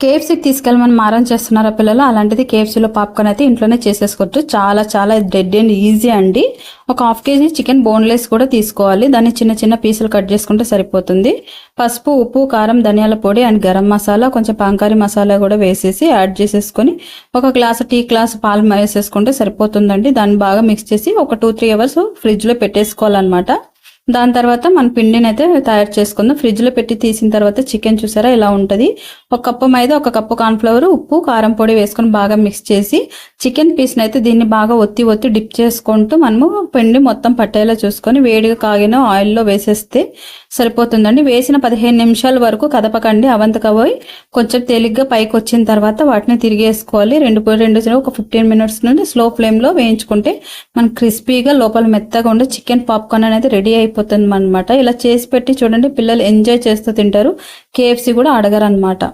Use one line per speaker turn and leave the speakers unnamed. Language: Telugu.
కేఎఫ్సీకి తీసుకెళ్ళమని మారం చేస్తున్నారా పిల్లలు? అలాంటిది కేఎఫ్సీలో పాప్కార్న్ అయితే ఇంట్లోనే చేసేసుకోవచ్చు. చాలా చాలా డెడ్ అండ్ ఈజీ అండి. ఒక హాఫ్ కేజీ చికెన్ బోన్లెస్ కూడా తీసుకోవాలి. దాన్ని చిన్న చిన్న పీసులు కట్ చేసుకుంటే సరిపోతుంది. పసుపు, ఉప్పు, కారం, ధనియాల పొడి అండ్ గరం మసాలా, కొంచెం పాంకారీ మసాలా కూడా వేసేసి యాడ్ చేసేసుకొని ఒక టీ గ్లాస్ పాలు వేసేసుకుంటే సరిపోతుందండి. దాన్ని బాగా మిక్స్ చేసి ఒక 2-3 అవర్స్ ఫ్రిడ్జ్లో పెట్టేసుకోవాలన్నమాట. దాని తర్వాత మన పిండిని అయితే తయారు చేసుకుందాం. ఫ్రిడ్జ్లో పెట్టి తీసిన తర్వాత చికెన్ చూసారా ఇలా ఉంటుంది. ఒక కప్పు మైదా, ఒక కప్పు కార్న్ఫ్లవర్, ఉప్పు, కారం పొడి వేసుకొని బాగా మిక్స్ చేసి చికెన్ పీస్ని అయితే దీన్ని బాగా ఒత్తి డిప్ చేసుకుంటూ మనము పిండి మొత్తం పట్టేలా చూసుకొని వేడిగా కాగిన ఆయిల్లో వేసేస్తే సరిపోతుందండి. వేసిన 15 నిమిషాల వరకు కదపకండి. అవంతకపోయి కొంచెం తేలిగ్గా పైకి వచ్చిన తర్వాత వాటిని తిరిగేసుకోవాలి. రెండు ఒక 15 మినిట్స్ నుండి స్లో ఫ్లేమ్లో వేయించుకుంటే మనకు క్రిస్పీగా లోపల మెత్తగా ఉండే చికెన్ పాప్కార్న్ అనేది రెడీ అయిపోతుంది అనమాట. ఇలా చేసి పెట్టి చూడండి, పిల్లలు ఎంజాయ్ చేస్తూ తింటారు. కేఎఫ్సీ కూడా అడగరు అనమాట.